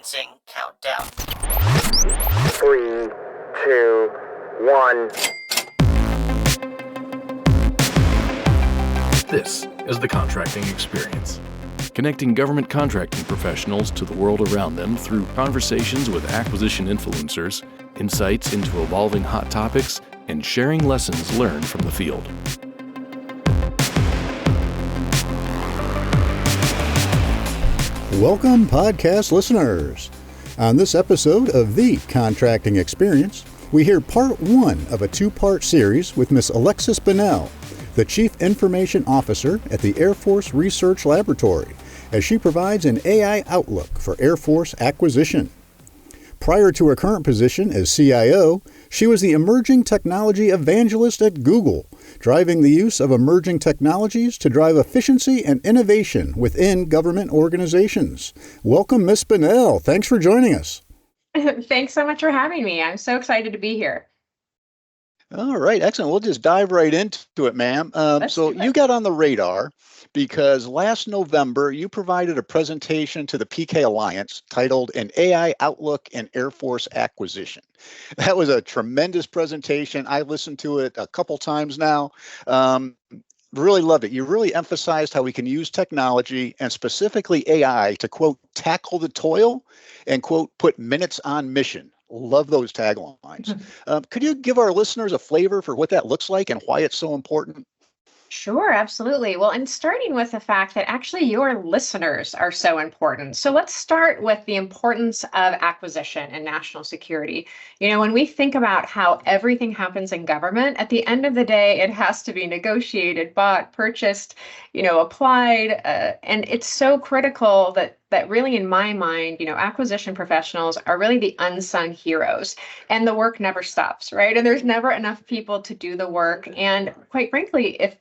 Commencing countdown. 3, 2, 1. This is the Contracting Experience, connecting government contracting professionals to the world around them through conversations with acquisition influencers, insights into evolving hot topics, and sharing lessons learned from the field. Welcome, podcast listeners. On this episode of The Contracting Experience, we hear part one of a two-part series with Ms. Alexis Bunnell, the Chief Information Officer at the Air Force Research Laboratory, as she provides an AI outlook for Air Force acquisition. Prior to her current position as CIO, she was the emerging technology evangelist at Google, driving the use of emerging technologies to drive efficiency and innovation within government organizations. Welcome, Ms. Bunnell. Thanks for joining us. Thanks so much for having me. I'm so excited to be here. All right, excellent. We'll just dive right into it, ma'am. So you got on the radar because last November you provided a presentation to the PK Alliance titled An AI Outlook in Air Force Acquisition. That was a tremendous presentation. I listened to it a couple times now. Really loved it. You really emphasized how we can use technology and specifically AI to, quote, tackle the toil and, quote, put minutes on mission. Love those taglines. Could you give our listeners a flavor for what that looks like and why it's so important? Sure, absolutely. Well, and starting with the fact that actually your listeners are so important. So let's start with the importance of acquisition and national security. You know, when we think about how everything happens in government, at the end of the day, it has to be negotiated, bought, purchased, applied. And it's so critical that really, in my mind, acquisition professionals are really the unsung heroes, and the work never stops, right? And there's never enough people to do the work. And quite frankly, if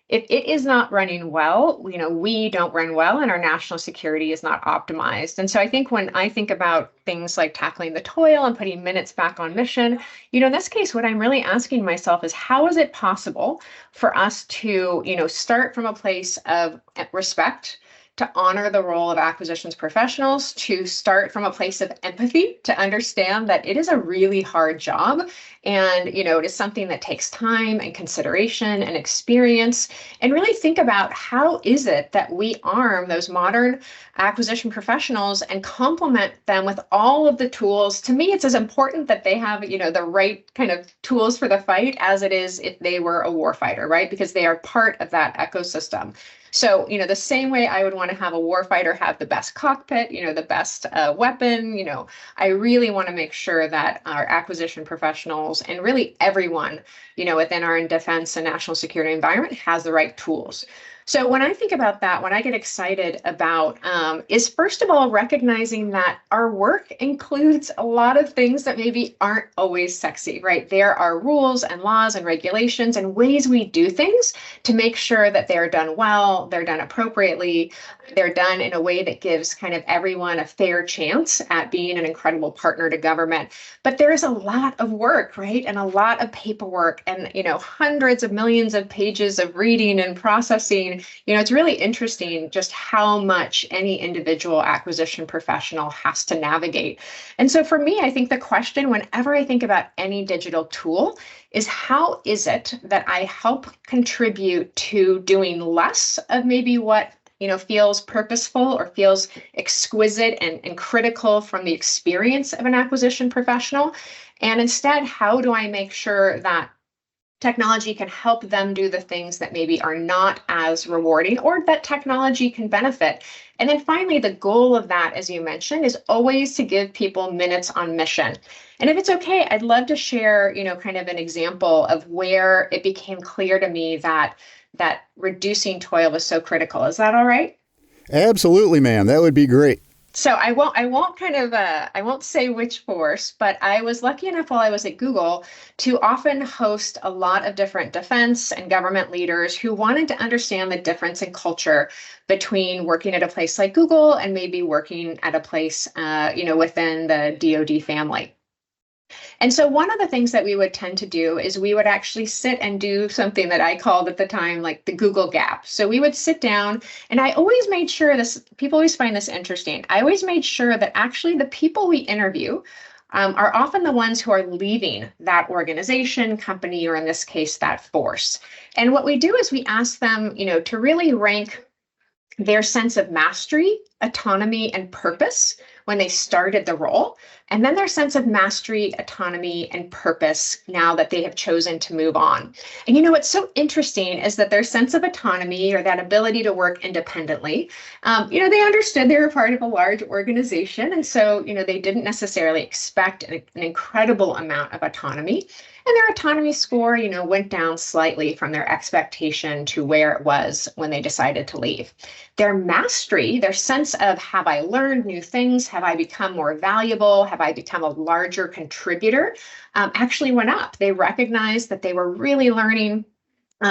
it is not running well, we don't run well and our national security is not optimized. And so I think when I think about things like tackling the toil and putting minutes back on mission, in this case, what I'm really asking myself is how is it possible for us to, start from a place of respect, to honor the role of acquisitions professionals, to start from a place of empathy, to understand that it is a really hard job. And, it is something that takes time and consideration and experience, and really think about how is it that we arm those modern acquisition professionals and complement them with all of the tools. To me, it's as important that they have, the right kind of tools for the fight as it is if they were a warfighter, right? Because they are part of that ecosystem. So, the same way I would want to have a warfighter have the best cockpit, the best weapon, I really want to make sure that our acquisition professionals and really everyone, within our defense and national security environment has the right tools. So when I think about that, what I get excited about is, first of all, recognizing that our work includes a lot of things that maybe aren't always sexy, right? There are rules and laws and regulations and ways we do things to make sure that they're done well, they're done appropriately, they're done in a way that gives kind of everyone a fair chance at being an incredible partner to government. But there is a lot of work, right? And a lot of paperwork and, hundreds of millions of pages of reading and processing. It's really interesting just how much any individual acquisition professional has to navigate. And so for me, I think the question whenever I think about any digital tool is how is it that I help contribute to doing less of maybe what feels purposeful or feels exquisite and critical from the experience of an acquisition professional. And instead, how do I make sure that technology can help them do the things that maybe are not as rewarding or that technology can benefit? And then finally, the goal of that, as you mentioned, is always to give people minutes on mission. And if it's okay, I'd love to share, kind of an example of where it became clear to me that reducing toil was so critical. Is that all right? Absolutely, ma'am. That would be great. So I won't say which force, but I was lucky enough while I was at Google to often host a lot of different defense and government leaders who wanted to understand the difference in culture between working at a place like Google and maybe working at a place, within the DoD family. And so one of the things that we would tend to do is we would actually sit and do something that I called at the time like the Google Gap. So we would sit down, and I always made sure this, people always find this interesting. I always made sure that actually the people we interview are often the ones who are leaving that organization, company, or in this case, that force. And what we do is we ask them, to really rank their sense of mastery, autonomy, and purpose when they started the role, and then their sense of mastery, autonomy, and purpose now that they have chosen to move on. And what's so interesting is that their sense of autonomy, or that ability to work independently, they understood they were part of a large organization, and so they didn't necessarily expect an incredible amount of autonomy. And their autonomy score, went down slightly from their expectation to where it was when they decided to leave. Their mastery, their sense of, have I learned new things? Have I become more valuable? Have I become a larger contributor? Actually went up. They recognized that they were really learning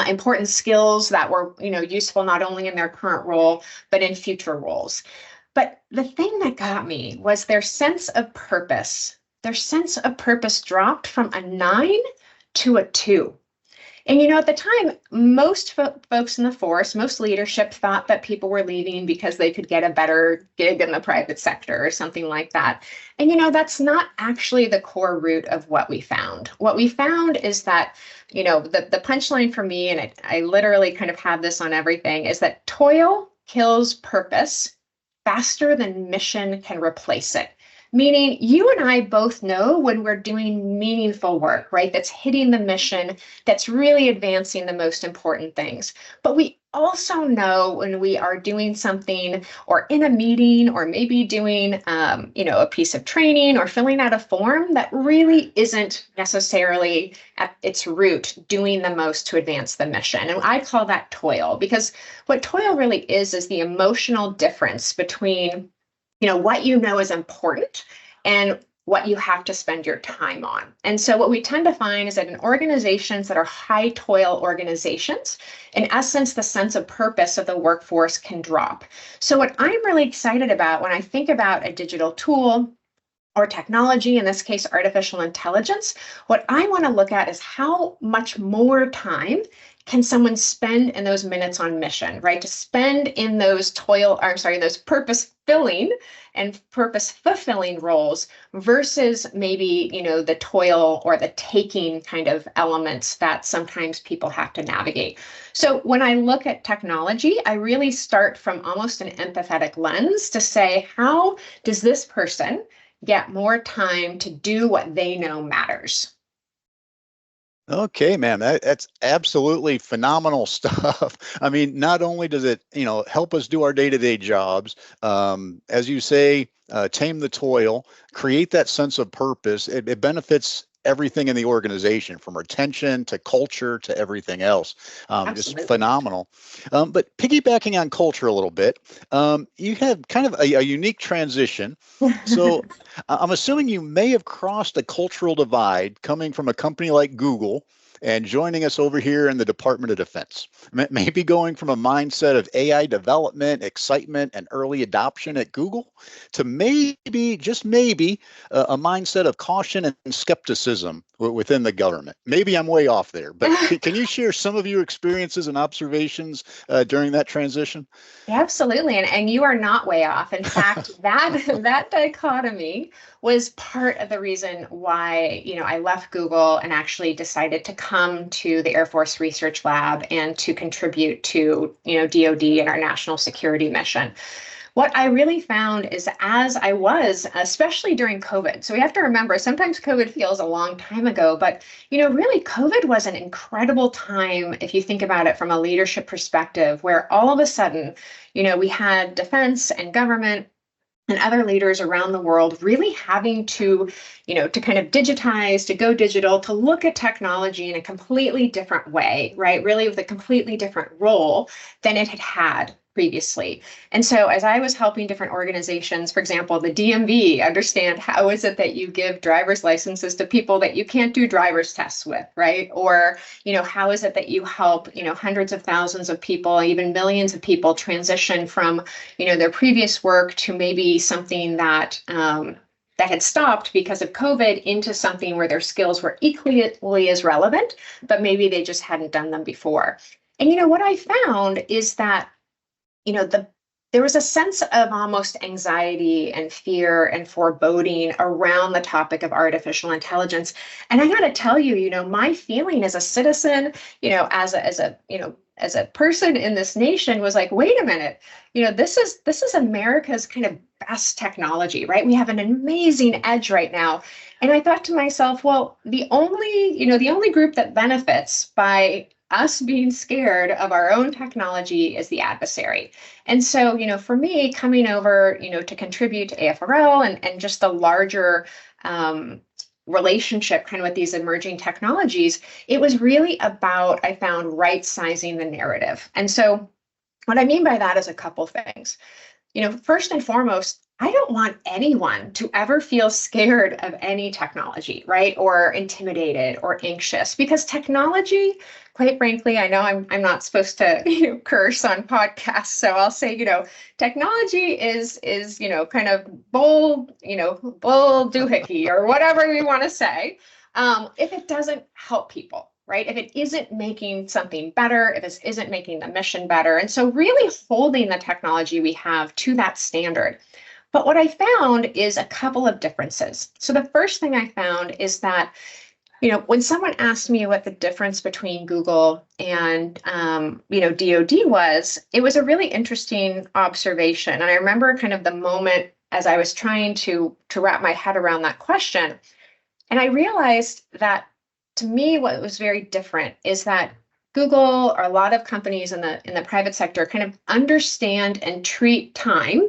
important skills that were, useful not only in their current role, but in future roles. But the thing that got me was their sense of purpose. Their sense of purpose dropped from a 9 to a 2. And at the time, most folks in the force, most leadership thought that people were leaving because they could get a better gig in the private sector or something like that. And that's not actually the core root of what we found. What we found is that, the punchline for me, and I literally kind of have this on everything, is that toil kills purpose faster than mission can replace it. Meaning you and I both know when we're doing meaningful work, right? That's hitting the mission, that's really advancing the most important things. But we also know when we are doing something or in a meeting or maybe doing, a piece of training or filling out a form that really isn't necessarily at its root doing the most to advance the mission. And I call that toil, because what toil really is the emotional difference between what is important and what you have to spend your time on. And so what we tend to find is that in organizations that are high toil organizations, in essence, the sense of purpose of the workforce can drop. So what I'm really excited about when I think about a digital tool or technology, in this case, artificial intelligence, what I want to look at is how much more time can someone spend in those minutes on mission, right? To spend in those those purpose-filling and purpose-fulfilling roles versus maybe, the toil or the taking kind of elements that sometimes people have to navigate. So when I look at technology, I really start from almost an empathetic lens to say, how does this person get more time to do what they know matters? Okay, man, that's absolutely phenomenal stuff. I mean, not only does it, help us do our day-to-day jobs, as you say, tame the toil, create that sense of purpose. It benefits everything in the organization, from retention to culture to everything else. Just phenomenal. But piggybacking on culture a little bit, you have kind of a unique transition. So I'm assuming you may have crossed a cultural divide coming from a company like Google and joining us over here in the Department of Defense. Maybe going from a mindset of AI development, excitement, and early adoption at Google to maybe, just maybe, a mindset of caution and skepticism within the government. Maybe I'm way off there, but can you share some of your experiences and observations during that transition? Absolutely. And you are not way off. In fact, that dichotomy was part of the reason why, I left Google and actually decided to come to the Air Force Research Lab and to contribute to, DoD and our national security mission. What I really found is as I was, especially during COVID, so we have to remember, sometimes COVID feels a long time ago, but, really COVID was an incredible time, if you think about it from a leadership perspective, where all of a sudden, we had defense and government and other leaders around the world really having to, to kind of digitize, to go digital, to look at technology in a completely different way, right? Really with a completely different role than it had had previously. And so as I was helping different organizations, for example, the DMV, understand how is it that you give driver's licenses to people that you can't do driver's tests with, right? Or, how is it that you help, hundreds of thousands of people, even millions of people transition from, their previous work to maybe something that that had stopped because of COVID into something where their skills were equally as relevant, but maybe they just hadn't done them before. And what I found is that there was a sense of almost anxiety and fear and foreboding around the topic of artificial intelligence. And I got to tell you, my feeling as a citizen, as a person in this nation was like, wait a minute, this is America's kind of best technology, right? We have an amazing edge right now. And I thought to myself, well, the only group that benefits by us being scared of our own technology is the adversary. And so, for me, coming over, to contribute to AFRL and just the larger relationship kind of with these emerging technologies, it was really about, I found, right sizing the narrative. And so what I mean by that is a couple things. First and foremost, I don't want anyone to ever feel scared of any technology, right? Or intimidated or anxious, because technology, quite frankly, I know I'm not supposed to curse on podcasts, so I'll say, technology is kind of bull doohickey or whatever we want to say, if it doesn't help people. Right? If it isn't making something better, if it isn't making the mission better. And so really holding the technology we have to that standard. But what I found is a couple of differences. So the first thing I found is that, when someone asked me what the difference between Google and, DoD was, it was a really interesting observation. And I remember kind of the moment as I was trying to wrap my head around that question. And I realized that to me, what was very different is that Google or a lot of companies in the private sector kind of understand and treat time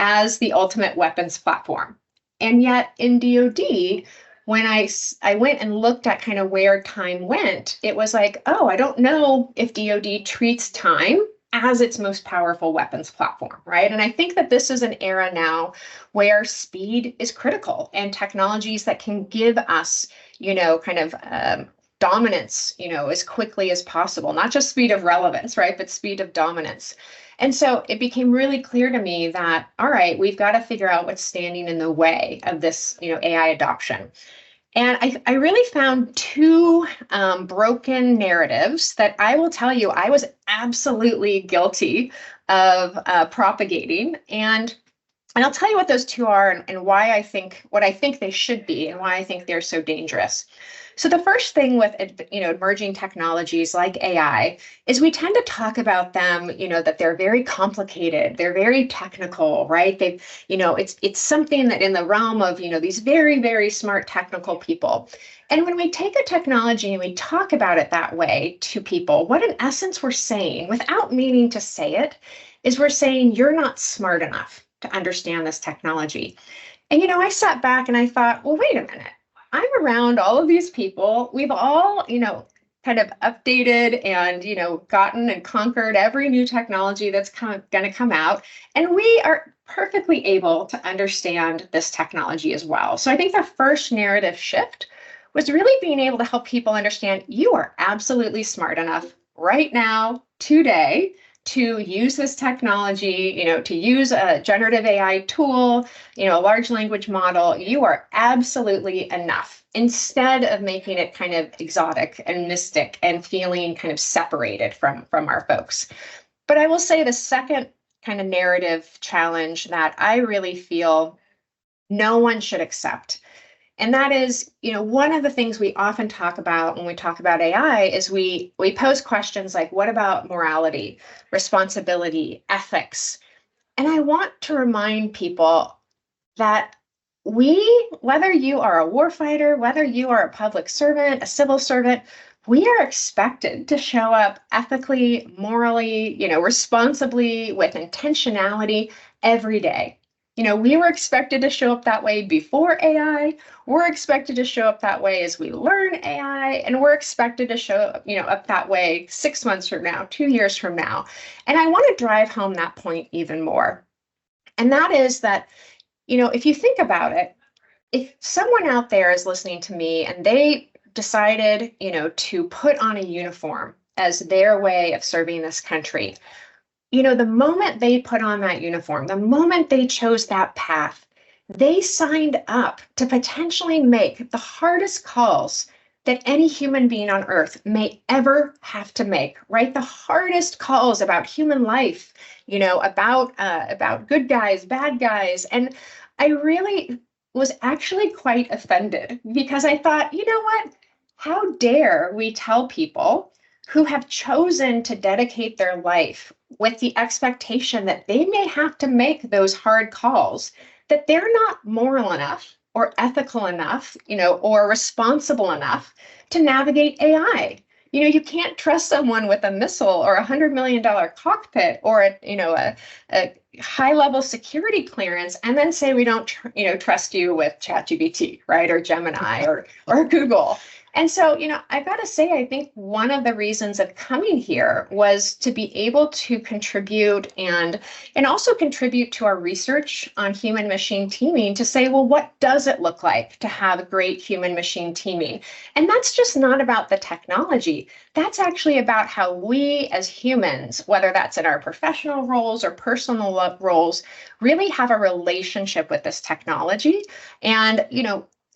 as the ultimate weapons platform. And yet in DoD, when I went and looked at kind of where time went, it was like, oh, I don't know if DoD treats time as its most powerful weapons platform, right? And I think that this is an era now where speed is critical and technologies that can give us, dominance, as quickly as possible, not just speed of relevance, right? But speed of dominance. And so it became really clear to me that, all right, we've got to figure out what's standing in the way of this, AI adoption. And I really found two broken narratives that I will tell you I was absolutely guilty of propagating. And I'll tell you what those two are and why what I think they should be and why I think they're so dangerous. So the first thing with emerging technologies like AI is we tend to talk about them, that they're very complicated, they're very technical, right? It's something that in the realm of these very, very smart technical people. And when we take a technology and we talk about it that way to people, what in essence we're saying, without meaning to say it, is we're saying you're not smart enough to understand this technology. And I sat back and I thought, well, wait a minute. I'm around all of these people. We've all, kind of updated and, gotten and conquered every new technology that's going to come out. And we are perfectly able to understand this technology as well. So I think the first narrative shift was really being able to help people understand you are absolutely smart enough right now, today, to use this technology, to use a generative AI tool, a large language model. You are absolutely enough, instead of making it kind of exotic and mystic and feeling kind of separated from our folks. But I will say the second kind of narrative challenge that I really feel no one should accept. And that is, one of the things we often talk about when we talk about AI is we pose questions like, what about morality, responsibility, ethics? And I want to remind people that whether you are a warfighter, whether you are a public servant, a civil servant, we are expected to show up ethically, morally, responsibly, with intentionality every day. We were expected to show up that way before AI. We're expected to show up that way as we learn AI, and we're expected to show up, up that way 6 months from now, 2 years from now. And I want to drive home that point even more. And that is that, if you think about it, if someone out there is listening to me and they decided, to put on a uniform as their way of serving this country, the moment they put on that uniform, the moment they chose that path, they signed up to potentially make the hardest calls that any human being on earth may ever have to make, right? The hardest calls about human life, about good guys, bad guys. And I really was actually quite offended because I thought, you know what? How dare we tell people who have chosen to dedicate their life with the expectation that they may have to make those hard calls, that they're not moral enough or ethical enough, or responsible enough to navigate AI. You can't trust someone with a missile or $100 million cockpit or a high-level security clearance, and then say we don't, trust you with ChatGPT, right, or Gemini or Google. And so, I got to say, I think one of the reasons of coming here was to be able to contribute and also contribute to our research on human machine teaming to say, well, what does it look like to have great human machine teaming? And that's just not about the technology. That's actually about how we as humans, whether that's in our professional roles or personal roles, really have a relationship with this technology. And,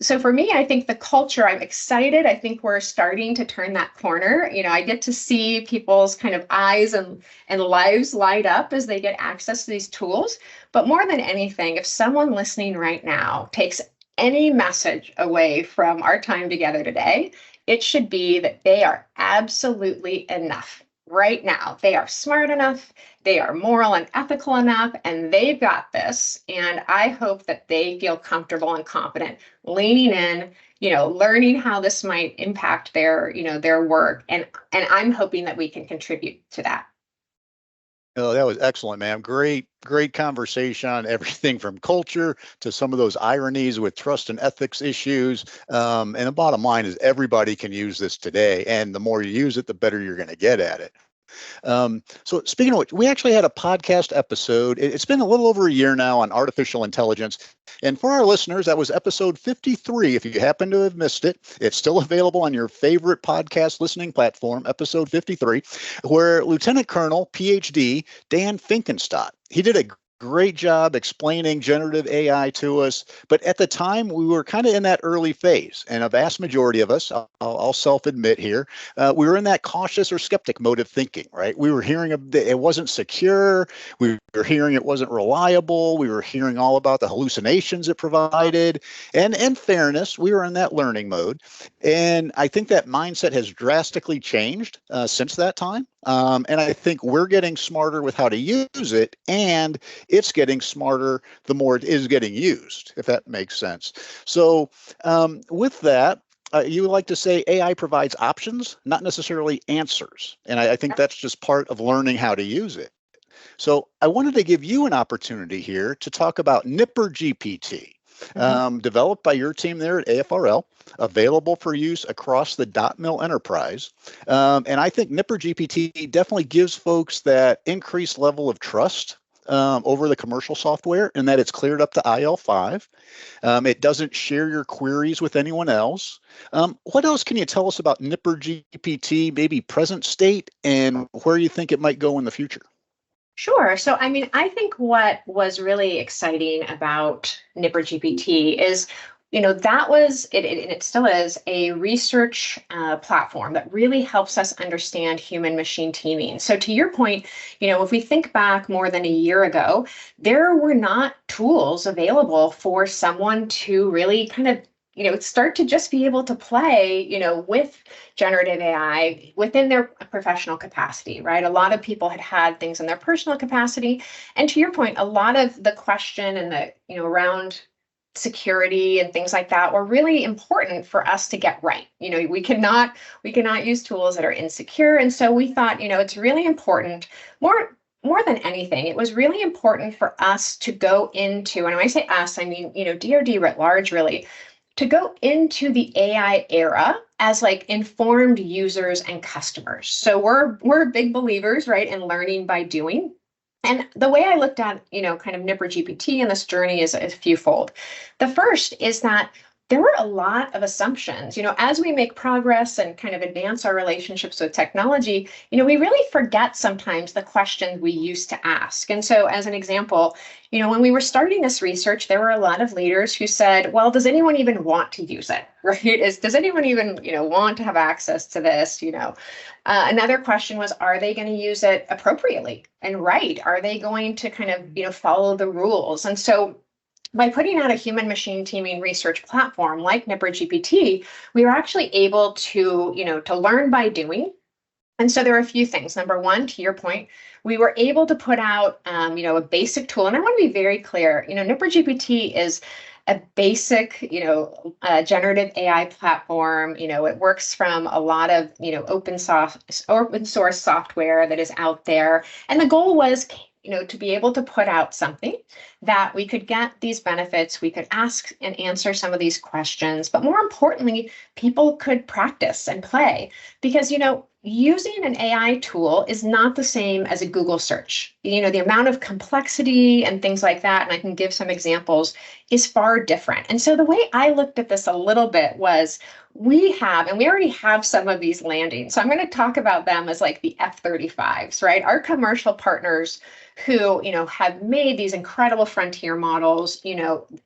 so for me, I think the culture, I'm excited. I think we're starting to turn that corner. I get to see people's kind of eyes and lives light up as they get access to these tools. But more than anything, if someone listening right now takes any message away from our time together today, it should be that they are absolutely enough. Right now, they are smart enough, they are moral and ethical enough, and they've got this. And I hope that they feel comfortable and confident leaning in, learning how this might impact their work. And I'm hoping that we can contribute to that. Oh, that was excellent, ma'am. Great conversation on everything from culture to some of those ironies with trust and ethics issues. And the bottom line is everybody can use this today. And the more you use it, the better you're going to get at it. So speaking of which, we actually had a podcast episode. It's been a little over a year now on artificial intelligence. And for our listeners, that was episode 53. If you happen to have missed it, it's still available on your favorite podcast listening platform, episode 53, where Lieutenant Colonel, PhD, Dan Finkenstadt, he did a great job explaining generative AI to us. But at the time, we were kind of in that early phase. And a vast majority of us, I'll self-admit here, we were in that cautious or skeptic mode of thinking, right? We were hearing it wasn't secure. We were hearing it wasn't reliable. We were hearing all about the hallucinations it provided. And in fairness, we were in that learning mode. And I think that mindset has drastically changed since that time. And I think we're getting smarter with how to use it, and it's getting smarter the more it is getting used, if that makes sense. So with that, you would like to say AI provides options, not necessarily answers. And I think that's just part of learning how to use it. So I wanted to give you an opportunity here to talk about Nipper GPT. Developed by your team there at AFRL, available for use across the .mil enterprise. And I think Nipper GPT definitely gives folks that increased level of trust over the commercial software, and that it's cleared up to IL5. It doesn't share your queries with anyone else. What else can you tell us about Nipper GPT, maybe present state, and where you think it might go in the future? Sure. So, I think what was really exciting about Nipper GPT is, that was it, and it still is a research platform that really helps us understand human machine teaming. So to your point, if we think back more than a year ago, there were not tools available for someone to really kind of start to just be able to play, with generative AI within their professional capacity, right? A lot of people had things in their personal capacity. And to your point, a lot of the question and the, around security and things like that were really important for us to get right. We cannot use tools that are insecure. And so we thought, it's really important, more than anything, it was really important for us to go into, and when I say us, I mean, DoD writ large, really, to go into the AI era as like informed users and customers. So we're big believers, right, in learning by doing. And the way I looked at, kind of Nipper GPT and this journey is a fewfold. The first is that there were a lot of assumptions. As we make progress and kind of advance our relationships with technology, we really forget sometimes the questions we used to ask. And so, as an example, when we were starting this research, there were a lot of leaders who said, well, does anyone even want to use it, right? Does anyone even, want to have access to this? Another question was, are they going to use it appropriately and right? Are they going to kind of, follow the rules? And so, by putting out a human machine teaming research platform like NIPR GPT, we were actually able to, to learn by doing. And so there are a few things. Number one, to your point, we were able to put out, a basic tool. And I want to be very clear, NIPR GPT is a basic, generative AI platform. It works from a lot of, open source software that is out there. And the goal was, to be able to put out something that we could get these benefits, we could ask and answer some of these questions, but more importantly, people could practice and play because, using an AI tool is not the same as a Google search. The amount of complexity and things like that, and I can give some examples, is far different. And so the way I looked at this a little bit was we already have some of these landing. So I'm going to talk about them as like the F-35s, right? Our commercial partners who, have made these incredible frontier models,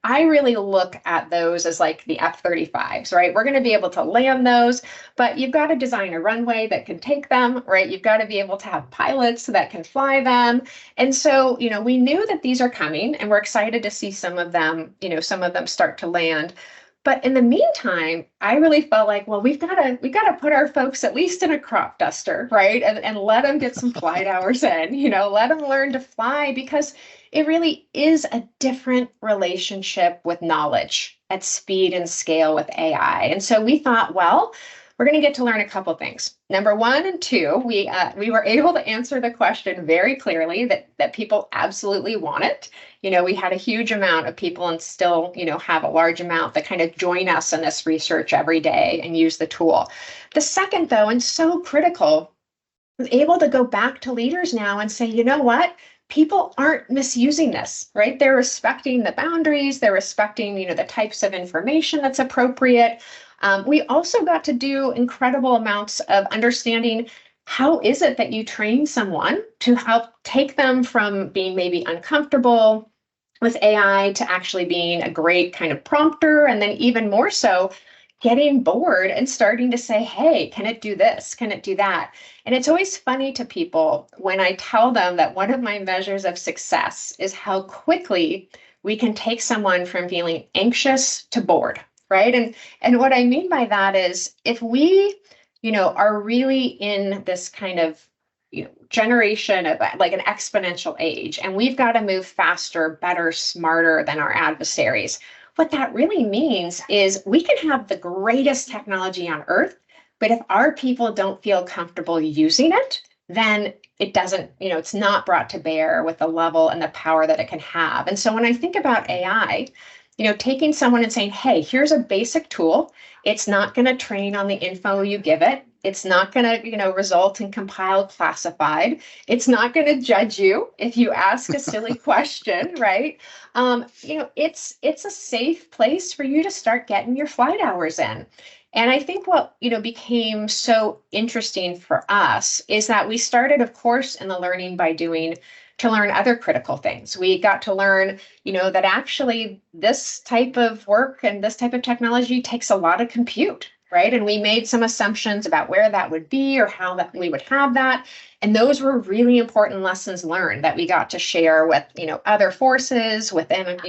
I really look at those as like the F-35s, right? We're going to be able to land those, but you've got to design a runway that can take them, right? You've got to be able to have pilots that can fly them. And so, we knew that these are coming and we're excited to see some of them start to land. But in the meantime, I really felt like, well, we've got to put our folks at least in a crop duster, right? And let them get some flight hours in, let them learn to fly because it really is a different relationship with knowledge at speed and scale with AI. And so we thought, well, we're going to get to learn a couple things. Number one and two, we were able to answer the question very clearly that people absolutely want it. We had a huge amount of people and still, have a large amount that kind of join us in this research every day and use the tool. The second, though, and so critical, was able to go back to leaders now and say, you know what? People aren't misusing this, right? They're respecting the boundaries. They're respecting, the types of information that's appropriate. We also got to do incredible amounts of understanding how is it that you train someone to help take them from being maybe uncomfortable with AI to actually being a great kind of prompter, and then even more so, getting bored and starting to say, hey, can it do this? Can it do that? And it's always funny to people when I tell them that one of my measures of success is how quickly we can take someone from feeling anxious to bored. Right. And what I mean by that is if we, are really in this kind of, generation of like an exponential age, and we've got to move faster, better, smarter than our adversaries. What that really means is we can have the greatest technology on earth, but if our people don't feel comfortable using it, then it doesn't, it's not brought to bear with the level and the power that it can have. And so when I think about AI, taking someone and saying, hey, here's a basic tool. It's not going to train on the info you give it. It's not going to, result in compiled classified. It's not going to judge you if you ask a silly question, right? It's a safe place for you to start getting your flight hours in. And I think what, became so interesting for us is that we started, of course, in the learning by doing to learn other critical things. We got to learn, that actually this type of work and this type of technology takes a lot of compute, right? And we made some assumptions about where that would be or how that we would have that. And those were really important lessons learned that we got to share with, other forces within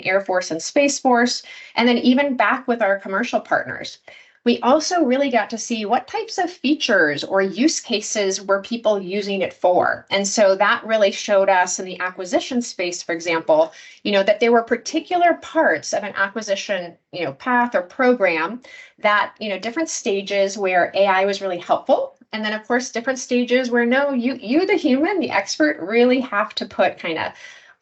Air Force and Space Force, and then even back with our commercial partners. We also really got to see what types of features or use cases were people using it for. And so that really showed us in the acquisition space, for example, that there were particular parts of an acquisition, path or program that, different stages where AI was really helpful. And then, of course, different stages where no, you, the human, the expert, really have to put kind of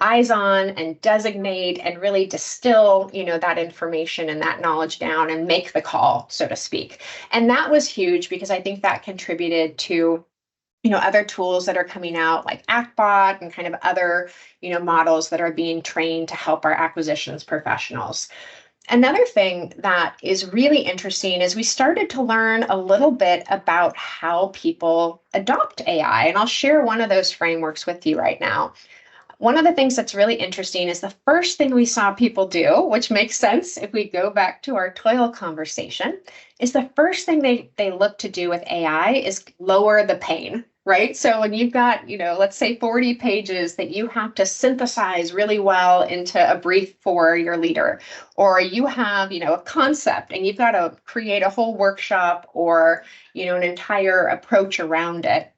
eyes on and designate and really distill, that information and that knowledge down and make the call, so to speak. And that was huge because I think that contributed to, other tools that are coming out like ActBot and kind of other, models that are being trained to help our acquisitions professionals. Another thing that is really interesting is we started to learn a little bit about how people adopt AI. And I'll share one of those frameworks with you right now. One of the things that's really interesting is the first thing we saw people do, which makes sense if we go back to our toil conversation, is the first thing they look to do with AI is lower the pain, right? So when you've got, let's say 40 pages that you have to synthesize really well into a brief for your leader, or you have, a concept and you've got to create a whole workshop or, an entire approach around it.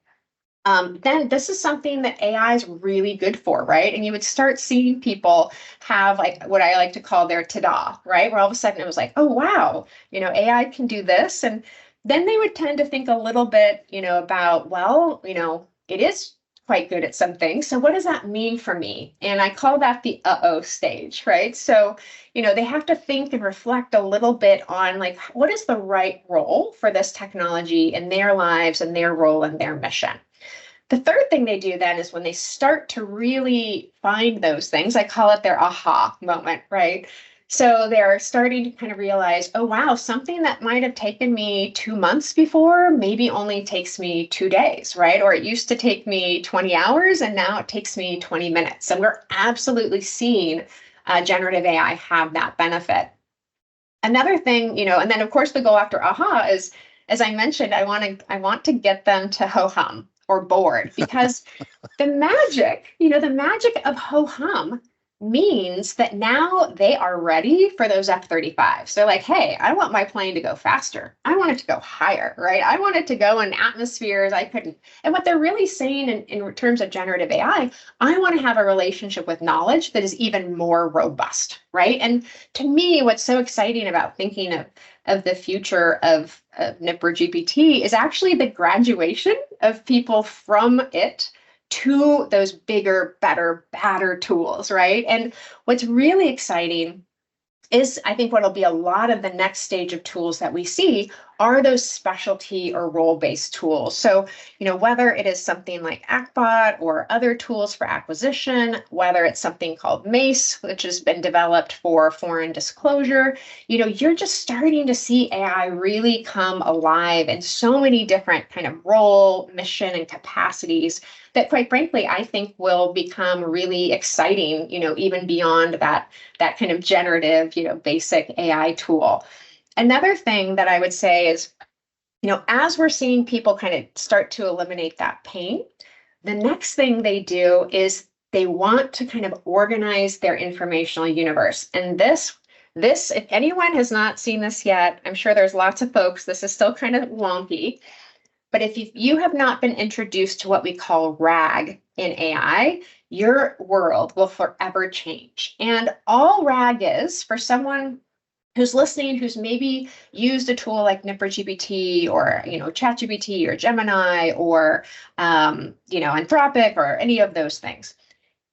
Then this is something that AI is really good for, right? And you would start seeing people have like what I like to call their ta-da, right? Where all of a sudden it was like, oh, wow, AI can do this. And then they would tend to think a little bit, about, well, it is quite good at some things. So what does that mean for me? And I call that the uh-oh stage, right? So, they have to think and reflect a little bit on like, what is the right role for this technology in their lives and their role in their mission? The third thing they do then is when they start to really find those things, I call it their aha moment, right? So they're starting to kind of realize, oh, wow, something that might have taken me 2 months before maybe only takes me 2 days, right? Or it used to take me 20 hours and now it takes me 20 minutes. And we're absolutely seeing generative AI have that benefit. Another thing, and then of course the goal after aha is, as I mentioned, I want to get them to ho-hum or bored, because the magic of ho-hum means that now they are ready for those F-35s. They're like, hey, I want my plane to go faster. I want it to go higher, right? I want it to go in atmospheres I couldn't. And what they're really saying in terms of generative AI, I want to have a relationship with knowledge that is even more robust, right? And to me, what's so exciting about thinking of the future of NIPR GPT is actually the graduation of people from it to those bigger, better, badder tools, right? And what's really exciting is, I think what'll be a lot of the next stage of tools that we see are those specialty or role-based tools. So, whether it is something like ACBot or other tools for acquisition, whether it's something called MACE, which has been developed for foreign disclosure, you're just starting to see AI really come alive in so many different kind of role, mission, and capacities that, quite frankly, I think will become really exciting, even beyond that kind of generative, basic AI tool. Another thing that I would say is, as we're seeing people kind of start to eliminate that pain, the next thing they do is they want to kind of organize their informational universe. And this, if anyone has not seen this yet, I'm sure there's lots of folks, this is still kind of wonky. But if you have not been introduced to what we call RAG in AI, your world will forever change. And all RAG is, for someone who's listening, who's maybe used a tool like NIPR GPT or, ChatGPT or Gemini or, Anthropic or any of those things.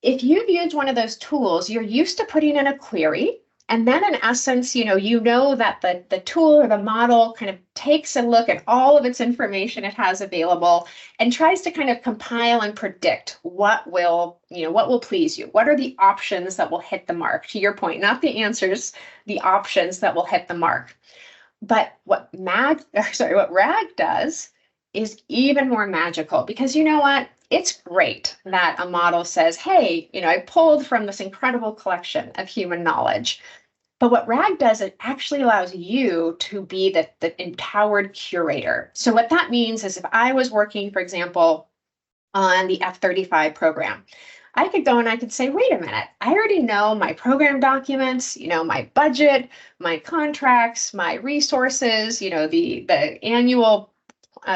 If you've used one of those tools, you're used to putting in a query. And then in essence, that the tool or the model kind of takes a look at all of its information it has available and tries to kind of compile and predict what will please you. What are the options that will hit the mark? To your point, not the answers, the options that will hit the mark. But what RAG does is even more magical, because you know what? It's great that a model says, hey, I pulled from this incredible collection of human knowledge. But what RAG does, it actually allows you to be the empowered curator. So what that means is, if I was working, for example, on the F-35 program, I could go and I could say, wait a minute, I already know my program documents, my budget, my contracts, my resources, the annual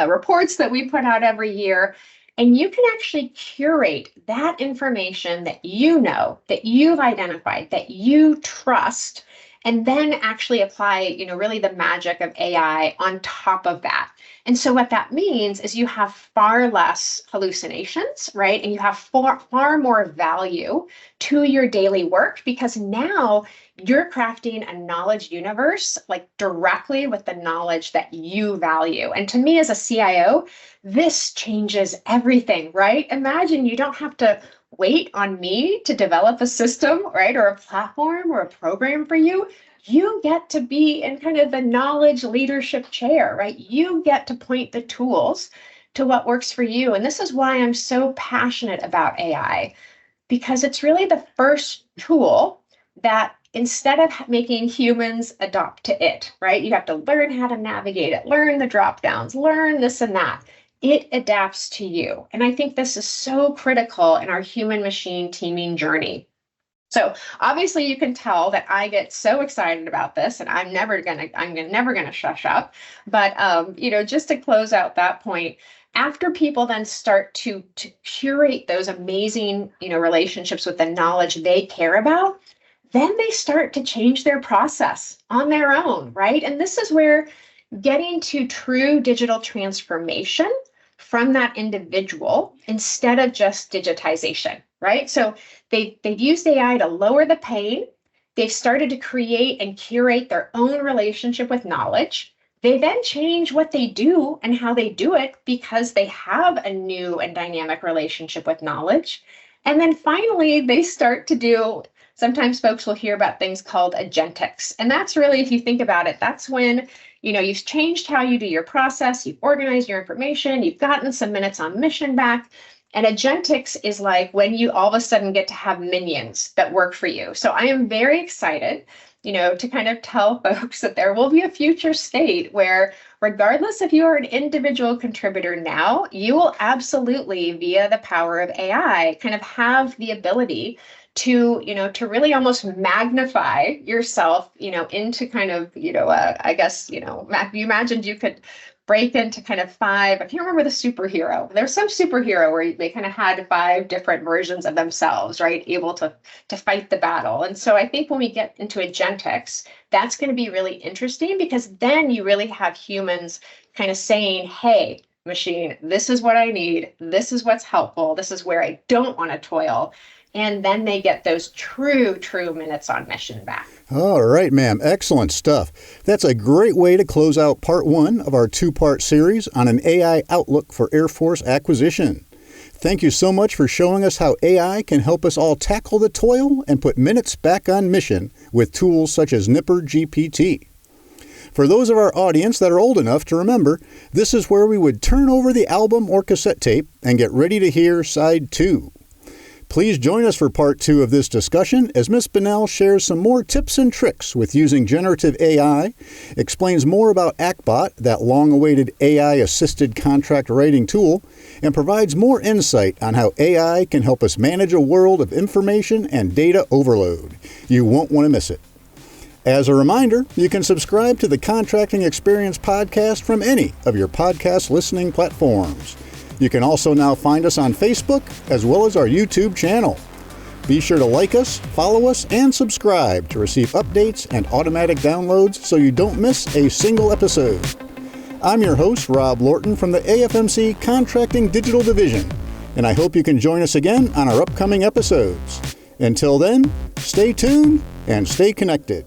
reports that we put out every year. And you can actually curate that information that that you've identified, that you trust, and then actually apply, really the magic of AI on top of that. And so what that means is you have far less hallucinations, right? And you have far more value to your daily work, because now you're crafting a knowledge universe like directly with the knowledge that you value. And to me as a CIO, this changes everything, right? Imagine you don't have to wait on me to develop a system, right, or a platform or a program for you. You get to be in kind of the knowledge leadership chair, right? You get to point the tools to what works for you. And this is why I'm so passionate about AI, because it's really the first tool that instead of making humans adopt to it, right? You have to learn how to navigate it, learn the drop downs, learn this and that. It adapts to you. And I think this is so critical in our human machine teaming journey. So obviously you can tell that I get so excited about this, and I'm never gonna shush up. But just to close out that point, after people then start to curate those amazing, relationships with the knowledge they care about, then they start to change their process on their own, right? And this is where getting to true digital transformation from that individual instead of just digitization, right? So they've used AI to lower the pain. They've started to create and curate their own relationship with knowledge. They then change what they do and how they do it because they have a new and dynamic relationship with knowledge. And then finally, they start to do, sometimes folks will hear about things called agentics. And that's really, if you think about it, that's when you've changed how you do your process, you've organized your information, you've gotten some minutes on mission back. And agentics is like when you all of a sudden get to have minions that work for you. So I am very excited, to kind of tell folks that there will be a future state where, regardless if you are an individual contributor now, you will absolutely, via the power of AI, kind of have the ability to really almost magnify yourself, into kind of, I guess, you imagined you could break into kind of 5, I can't remember the superhero. There's some superhero where they kind of had 5 different versions of themselves, right? Able to fight the battle. And so I think when we get into agentics, that's going to be really interesting, because then you really have humans kind of saying, hey, machine, this is what I need. This is what's helpful. This is where I don't want to toil. And then they get those true minutes on mission back. All right, ma'am. Excellent stuff. That's a great way to close out part 1 of our 2-part series on an AI outlook for Air Force acquisition. Thank you so much for showing us how AI can help us all tackle the toil and put minutes back on mission with tools such as Nipper GPT. For those of our audience that are old enough to remember, this is where we would turn over the album or cassette tape and get ready to hear side 2. Please join us for part 2 of this discussion as Ms. Bunnell shares some more tips and tricks with using generative AI, explains more about ACBOT, that long-awaited AI-assisted contract writing tool, and provides more insight on how AI can help us manage a world of information and data overload. You won't want to miss it. As a reminder, you can subscribe to the Contracting Experience podcast from any of your podcast listening platforms. You can also now find us on Facebook as well as our YouTube channel. Be sure to like us, follow us, and subscribe to receive updates and automatic downloads so you don't miss a single episode. I'm your host, Rob Lorton from the AFMC Contracting Digital Division, and I hope you can join us again on our upcoming episodes. Until then, stay tuned and stay connected.